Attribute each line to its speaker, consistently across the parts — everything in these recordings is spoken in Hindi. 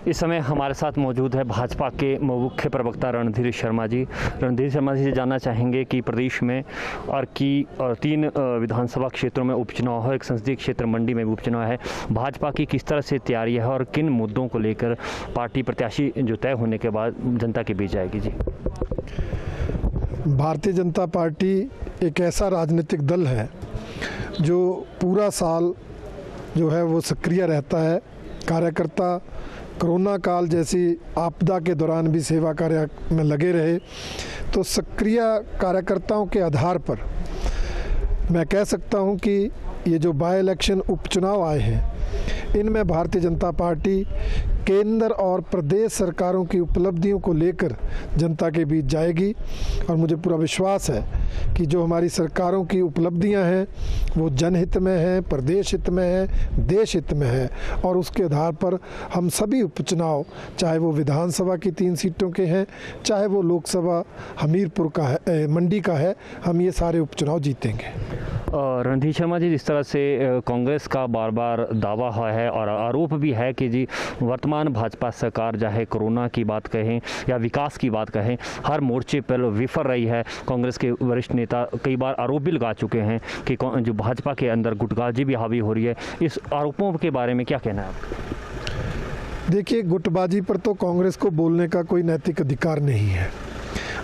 Speaker 1: इस समय हमारे साथ मौजूद है भाजपा के मुख्य प्रवक्ता रणधीर शर्मा जी। रणधीर शर्मा जी से जानना चाहेंगे कि प्रदेश में और 3 विधानसभा क्षेत्रों में उपचुनाव है, एक संसदीय क्षेत्र मंडी में भी उपचुनाव है। भाजपा की किस तरह से तैयारी है और किन मुद्दों को लेकर पार्टी प्रत्याशी जो तय होने के बाद जनता के बीच जाएगी? जी,
Speaker 2: भारतीय जनता पार्टी एक ऐसा राजनीतिक दल है जो पूरा साल जो है वो सक्रिय रहता है। कार्यकर्ता कोरोना काल जैसी आपदा के दौरान भी सेवा कार्य में लगे रहे। तो सक्रिय कार्यकर्ताओं के आधार पर मैं कह सकता हूं कि ये जो बाय इलेक्शन उपचुनाव आए हैं, इनमें भारतीय जनता पार्टी केंद्र और प्रदेश सरकारों की उपलब्धियों को लेकर जनता के बीच जाएगी। और मुझे पूरा विश्वास है कि जो हमारी सरकारों की उपलब्धियां हैं वो जनहित में हैं, प्रदेश हित में हैं, देश हित में है। और उसके आधार पर हम सभी उपचुनाव, चाहे वो विधानसभा की 3 सीटों के हैं, चाहे वो लोकसभा हमीरपुर का है, मंडी का है, हम ये सारे उपचुनाव जीतेंगे।
Speaker 1: रणधीर शर्मा जी, जिस तरह से कांग्रेस का बार बार दावा है और आरोप भी है कि जी वर्तमान भाजपा सरकार चाहे कोरोना की बात कहें या विकास की बात कहें, हर मोर्चे पर विफल रही है। कांग्रेस के वरिष्ठ नेता कई बार आरोप भी लगा चुके हैं कि जो भाजपा के अंदर गुटबाजी भी हावी हो रही है। इस आरोपों के बारे में क्या कहना है आपका?
Speaker 2: देखिए, गुटबाजी पर तो कांग्रेस को बोलने का कोई नैतिक अधिकार नहीं है।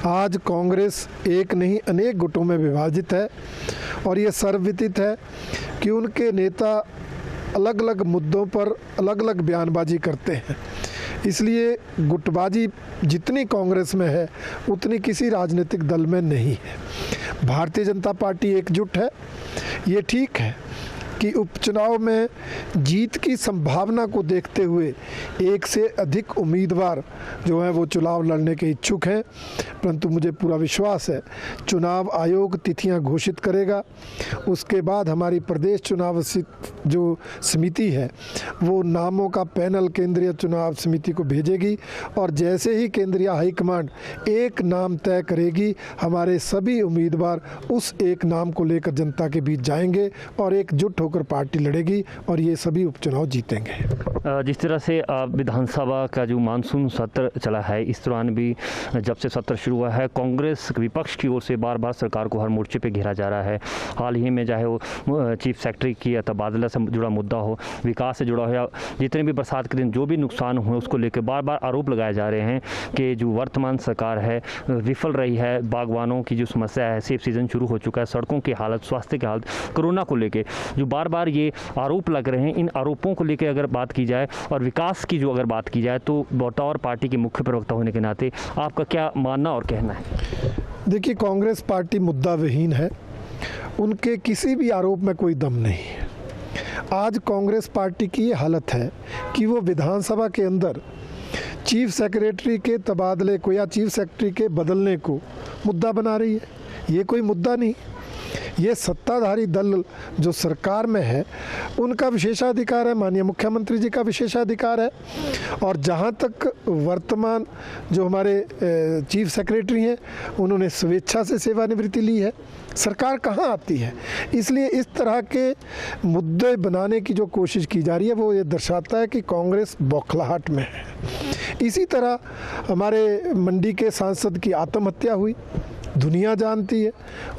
Speaker 2: आज कांग्रेस एक नहीं अनेक गुटों में विभाजित है और ये सर्वविदित है कि उनके नेता अलग अलग मुद्दों पर अलग अलग बयानबाजी करते हैं। इसलिए गुटबाजी जितनी कांग्रेस में है उतनी किसी राजनीतिक दल में नहीं है। भारतीय जनता पार्टी एकजुट है। ये ठीक है कि उपचुनाव में जीत की संभावना को देखते हुए एक से अधिक उम्मीदवार जो हैं वो चुनाव लड़ने के इच्छुक हैं, परंतु मुझे पूरा विश्वास है चुनाव आयोग तिथियां घोषित करेगा। उसके बाद हमारी प्रदेश चुनाव जो समिति है वो नामों का पैनल केंद्रीय चुनाव समिति को भेजेगी और जैसे ही केंद्रीय हाईकमांड एक नाम तय करेगी, हमारे सभी उम्मीदवार उस एक नाम को लेकर जनता के बीच जाएंगे और एकजुट होकर पार्टी लड़ेगी और ये सभी उपचुनाव जीतेंगे।
Speaker 1: जिस तरह से विधानसभा का जो मानसून सत्र चला है, इस दौरान भी जब से सत्र शुरू हुआ है, कांग्रेस विपक्ष की ओर से बार बार सरकार को हर मोर्चे पे घेरा जा रहा है। हाल ही में चाहे वो चीफ सेक्रेटरी की या तबादला से जुड़ा मुद्दा हो, विकास से जुड़ा हो, या जितने भी बरसात के दिन जो भी नुकसान हुए उसको लेकर बार बार आरोप लगाए जा रहे हैं कि जो वर्तमान सरकार है विफल रही है। बागवानों की जो समस्या है, सेब सीजन शुरू हो चुका है, सड़कों की हालत, स्वास्थ्य की हालत, कोरोना को लेकर जो बार बार ये आरोप लग रहे हैं, इन आरोपों को लेकर अगर बात की जाए और विकास की जो अगर बात की जाए तो बतौर पार्टी के मुख्य प्रवक्ता होने के नाते आपका क्या मानना और कहना है?
Speaker 2: देखिए, कांग्रेस पार्टी मुद्दा विहीन है। उनके किसी भी आरोप में कोई दम नहीं है। आज कांग्रेस पार्टी की ये हालत है कि वो विधानसभा के अंदर चीफ सेक्रेटरी के तबादले को या चीफ सेक्रेटरी के बदलने को मुद्दा बना रही है। ये कोई मुद्दा नहीं। ये सत्ताधारी दल जो सरकार में है उनका विशेषाधिकार है, माननीय मुख्यमंत्री जी का विशेषाधिकार है। और जहाँ तक वर्तमान जो हमारे चीफ सेक्रेटरी हैं उन्होंने स्वेच्छा से सेवानिवृत्ति ली है, सरकार कहाँ आती है। इसलिए इस तरह के मुद्दे बनाने की जो कोशिश की जा रही है वो ये दर्शाता है कि कांग्रेस बौखलाहट में है। इसी तरह हमारे मंडी के सांसद की आत्महत्या हुई, दुनिया जानती है,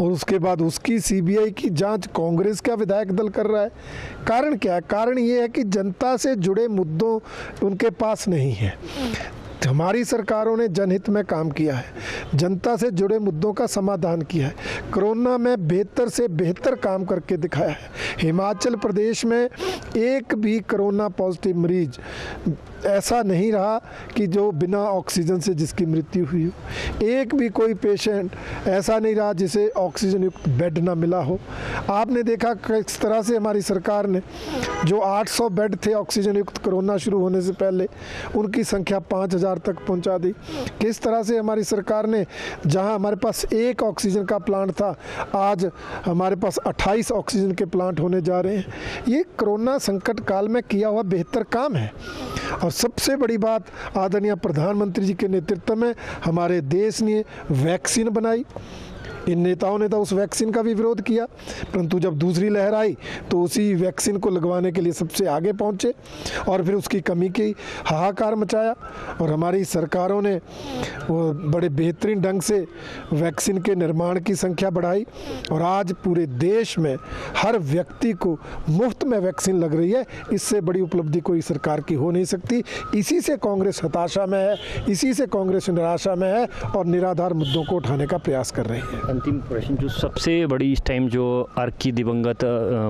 Speaker 2: और उसके बाद उसकी सीबीआई की जांच कांग्रेस का विधायक दल कर रहा है। कारण क्या है? कारण ये है कि जनता से जुड़े मुद्दों उनके पास नहीं है। हमारी सरकारों ने जनहित में काम किया है, जनता से जुड़े मुद्दों का समाधान किया है, कोरोना में बेहतर से बेहतर काम करके दिखाया है। हिमाचल प्रदेश में एक भी कोरोना पॉजिटिव मरीज ऐसा नहीं रहा कि जो बिना ऑक्सीजन से जिसकी मृत्यु हुई हो। एक भी कोई पेशेंट ऐसा नहीं रहा जिसे ऑक्सीजन युक्त बेड ना मिला हो। आपने देखा किस तरह से हमारी सरकार ने जो 800 बेड थे ऑक्सीजन युक्त कोरोना शुरू होने से पहले, उनकी संख्या 5000 तक पहुंचा दी। किस तरह से हमारी सरकार ने, जहां हमारे पास एक ऑक्सीजन का प्लांट था, आज हमारे पास 28 ऑक्सीजन के प्लांट होने जा रहे हैं। ये कोरोना संकट काल में किया हुआ बेहतर काम है। और सबसे बड़ी बात, आदरणीय प्रधानमंत्री जी के नेतृत्व में हमारे देश ने वैक्सीन बनाई। इन नेताओं ने तो उस वैक्सीन का भी विरोध किया, परंतु जब दूसरी लहर आई तो उसी वैक्सीन को लगवाने के लिए सबसे आगे पहुंचे और फिर उसकी कमी की हाहाकार मचाया। और हमारी सरकारों ने वो बड़े बेहतरीन ढंग से वैक्सीन के निर्माण की संख्या बढ़ाई और आज पूरे देश में हर व्यक्ति को मुफ्त में वैक्सीन लग रही है। इससे बड़ी उपलब्धि कोई सरकार की हो नहीं सकती। इसी से कांग्रेस हताशा में है, इसी से कांग्रेस निराशा में है और निराधार मुद्दों को उठाने का प्रयास कर रही है।
Speaker 1: अंतिम प्रश्न, जो सबसे बड़ी इस टाइम जो अर्की दिवंगत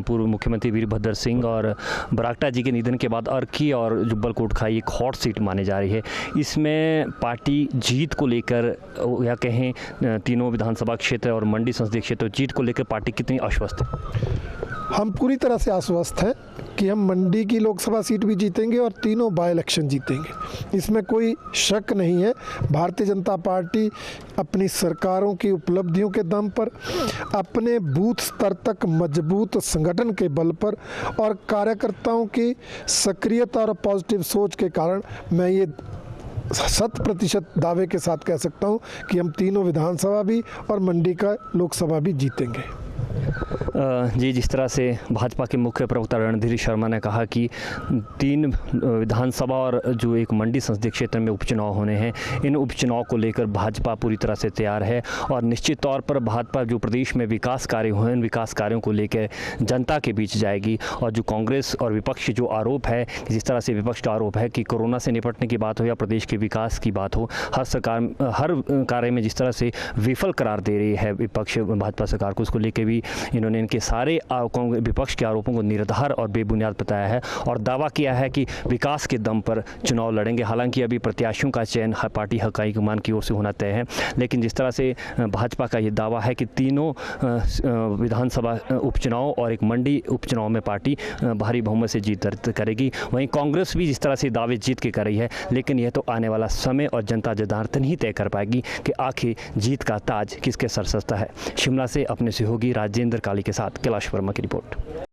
Speaker 1: पूर्व मुख्यमंत्री वीरभद्र सिंह और बरागटा जी के निधन के बाद अर्की और जुब्बल कोटखाई एक हॉट सीट माने जा रही है, इसमें पार्टी जीत को लेकर या कहें तीनों विधानसभा क्षेत्र और मंडी संसदीय क्षेत्र जीत को लेकर पार्टी कितनी आश्वस्त है?
Speaker 2: हम पूरी तरह से आश्वस्त हैं कि हम मंडी की लोकसभा सीट भी जीतेंगे और तीनों बाय इलेक्शन जीतेंगे, इसमें कोई शक नहीं है। भारतीय जनता पार्टी अपनी सरकारों की उपलब्धियों के दम पर, अपने बूथ स्तर तक मजबूत संगठन के बल पर और कार्यकर्ताओं की सक्रियता और पॉजिटिव सोच के कारण मैं ये 100% दावे के साथ कह सकता हूँ कि हम तीनों विधानसभा भी और मंडी का लोकसभा भी जीतेंगे।
Speaker 1: जी, जिस तरह से भाजपा के मुख्य प्रवक्ता रणधीर शर्मा ने कहा कि 3 विधानसभा और जो एक मंडी संसदीय क्षेत्र में उपचुनाव होने हैं, इन उपचुनाव को लेकर भाजपा पूरी तरह से तैयार है और निश्चित तौर पर भाजपा जो प्रदेश में विकास कार्य हुए इन विकास कार्यों को लेकर जनता के बीच जाएगी। और जो कांग्रेस और विपक्ष की जो आरोप है, जिस तरह से विपक्ष का आरोप है कि कोरोना से निपटने की बात हो या प्रदेश के विकास की बात हो, हर कार्य में जिस तरह से विफल करार दे रही है विपक्ष भाजपा सरकार को, उसको लेकर भी इन्होंने इनके सारे विपक्ष के आरोपों को निराधार और बेबुनियाद बताया है और दावा किया है कि विकास के दम पर चुनाव लड़ेंगे। हालांकि अभी प्रत्याशियों का चयन पार्टी हकाई कमान की ओर से होना तय है, लेकिन जिस तरह से भाजपा का ये दावा है कि तीनों विधानसभा उपचुनाव और एक मंडी उपचुनाव में पार्टी भारी बहुमत से जीत दर्ज करेगी, वहीं कांग्रेस भी जिस तरह से दावे जीत के कर रही है, लेकिन यह तो आने वाला समय और जनता जनार्दन ही तय कर पाएगी कि आखिर जीत का ताज किसके सर सजता है। शिमला से अपने सहयोगी राजेंद्र काली के साथ कैलाश वर्मा की रिपोर्ट।